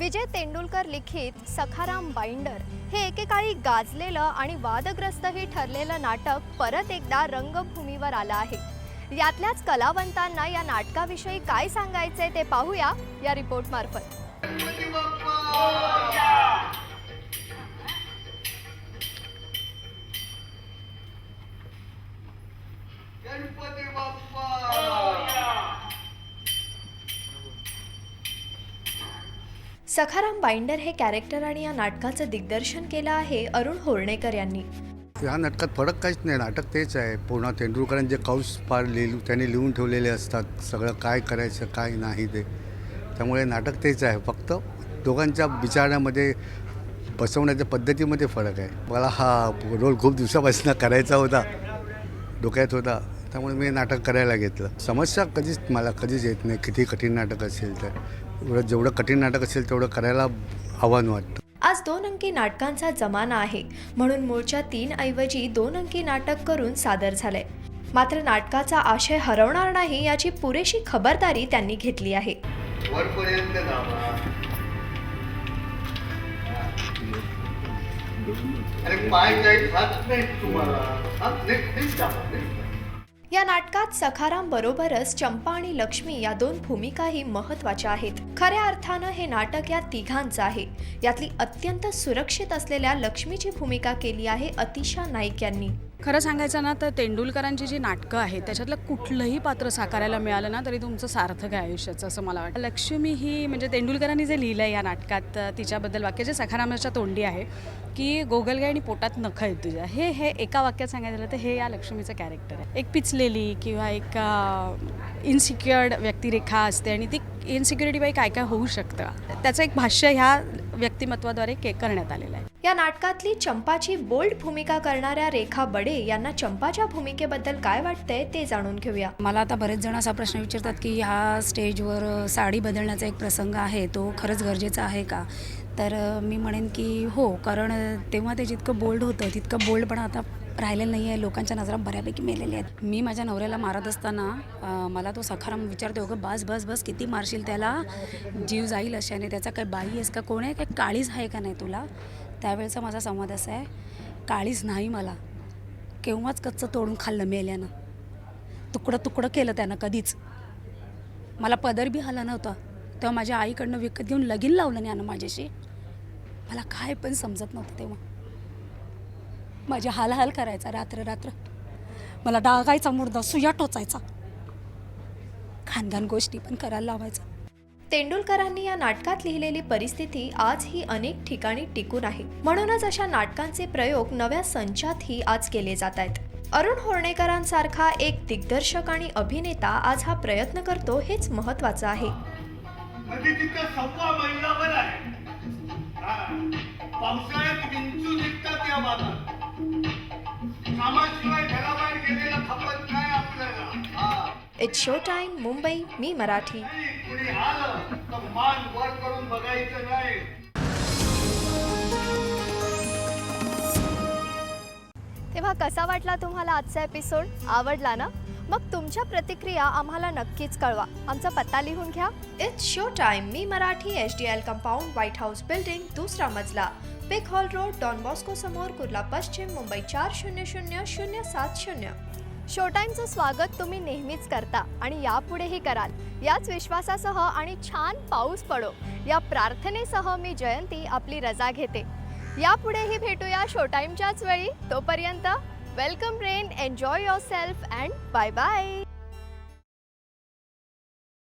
विजय तेंडुलकर लिखित सखाराम बाइंडर हे एकेकाळी गाजलेलं आणि वादग्रस्तही ठरलेलं नाटक परत एकदा रंगभूमीवर आलं आहे। यातल्याच कलावंतांना या नाटकाविषयी काय सांगायचे ते पाहूया या रिपोर्ट मार्फत। सखाराम बाइंडर हे कॅरेक्टर आणि या नाटकाचं दिग्दर्शन केलं आहे अरुण होर्णेकर यांनी। या नाटकात फरक काहीच नाही, नाटक तेच आहे। पूर्ण तेंडुलकरांचे कौस पार त्यांनी लिहून ठेवलेले असतात, सगळं काय करायचं काय नाही ते, त्यामुळे नाटक तेच आहे। फक्त दोघांच्या विचारामध्ये बसवण्याच्या पद्धतीमध्ये फरक आहे। मला हा रोल खूप दिवसापासून करायचा होता, डोक्यात होता, त्यामुळे मी नाटक करायला घेतलं। समस्या कधीच येत नाही, किती कठीण नाटक असेल तर जेवढं कठीण नाटक असेल तेवढं करायला आव्हान वाटतं। आज 2 अंकी नाटकांचा जमाना आहे, म्हणून मूळच्या 3 ऐवजी 2 अंकी नाटक करून सादर झालंय। मात्र नाटकाचा आशय हरवणार नाही याची पुरेशी खबरदारी त्यांनी घेतली आहे। या नाटकात सखाराम बरोबरच चंपा आणि लक्ष्मी या 2 भूमिकाही महत्त्वाच्या आहेत। खऱ्या अर्थानं हे नाटक या तिघांचं आहे। यातली अत्यंत सुरक्षित असलेल्या लक्ष्मीची भूमिका केली आहे अतिशा नाईक यांनी। खरं सांगायचं ना तर तेंडुलकरांची जी नाटकं आहेत त्याच्यातलं कुठलंही पात्र साकारायला मिळालं ना तरी तुमचं सार्थक आहे आयुष्याचं, असं मला वाटतं। लक्ष्मी ही म्हणजे तेंडुलकरांनी जे लिहिलं आहे या नाटकात तिच्याबद्दल वाक्य जे सखारामाच्या तोंडी आहे की गोगलगाय आणि पोटात नखं आहेत तुझ्या, हे एका वाक्यात सांगायचं झालं तर हे या लक्ष्मीचं कॅरेक्टर आहे। एक पिचलेली किंवा एक इनसिक्युअर्ड व्यक्तिरेखा असते आणि ती इनसिक्युरिटीबाई काय काय होऊ शकतं त्याचं एक भाष्य ह्या व्यक्तिमत्वाद्वारे करण्यात आलेलं आहे। या नाटकातली चंपाची बोल्ड भूमिका करणाऱ्या रेखा बडे यांना चंपाच्या भूमिकेबद्दल काय वाटतंय ते जाणून घेऊया। मला आता बरेच जण असा प्रश्न विचारतात की ह्या स्टेजवर साडी बदलण्याचा एक प्रसंग आहे, तो खरंच गरजेचा आहे का? तर मी म्हणेन की हो, कारण तेव्हा ते जितकं बोल्ड होतं तितकं बोल्ड पण आता राहिलेलं नाही आहे। लोकांच्या नजरा बऱ्यापैकी मेलेल्या आहेत। मी माझ्या नवऱ्याला मारत असताना मला तो सखाराम विचारतो, अगं बस बस बस किती मारशील त्याला, जीव जाईल अशाने, त्याचा काय बाई आहेस का, कोण आहे, काय काळीज आहे का नाही तुला? त्यावेळेचा माझा संवाद असा आहे, काळीज नाही मला, केव्हाच कच्चं तोडून खाल्लं मेल्यानं, तुकडं केलं त्यानं, कधीच मला पदर बी आला नव्हता। तेव्हा माझ्या आईकडनं विकत घेऊन लगीन लावलं नाही यानं माझ्याशी। मला काय पण समजत नव्हतं तेव्हा, माझी हाल करायचा रात्र, मला डागायचा मुर्दा, सुया टोचायचा, खानदान गोष्टी पण करायला लावायचा। तेंडुलकरांनी या नाटकात लिहिलेली परिस्थिती आजही अनेक ठिकाणी टिकून आहे, म्हणूनच अशा नाटकांचे प्रयोग नव्या संचातही आज केले जात आहेत। अरुण होर्णेकरांसारखा एक दिग्दर्शक आणि अभिनेता आज हा प्रयत्न करतो हेच महत्त्वाचं आहे। इट्स शो टाइम मुंबई, मी मराठी। तेव्हा कसा वाटला तुम्हाला आजचा एपिसोड? आवडला ना? मग तुमच्या प्रतिक्रिया आम्हाला नक्कीच कळवा। आमचा पत्ता लिहून घ्या। It's show time, me Marathi, HDL compound, white house building, 2रा मजला, पिक हॉल रोड, डॉन बॉस्को समोर, कुर्ला पश्चिम, मुंबई 400070। शो टाइमचं स्वागत तुम्ही नेहमीच करता आणि यापुढेही कराल, याच विश्वासासह आणि छान पाऊस पडो या प्रार्थनेसह मी जयंती आपली रजा घेते। यापुढेही भेटूया शो टाइमच्याच वेळी। तोपर्यंत welcome rain, enjoy yourself and bye bye.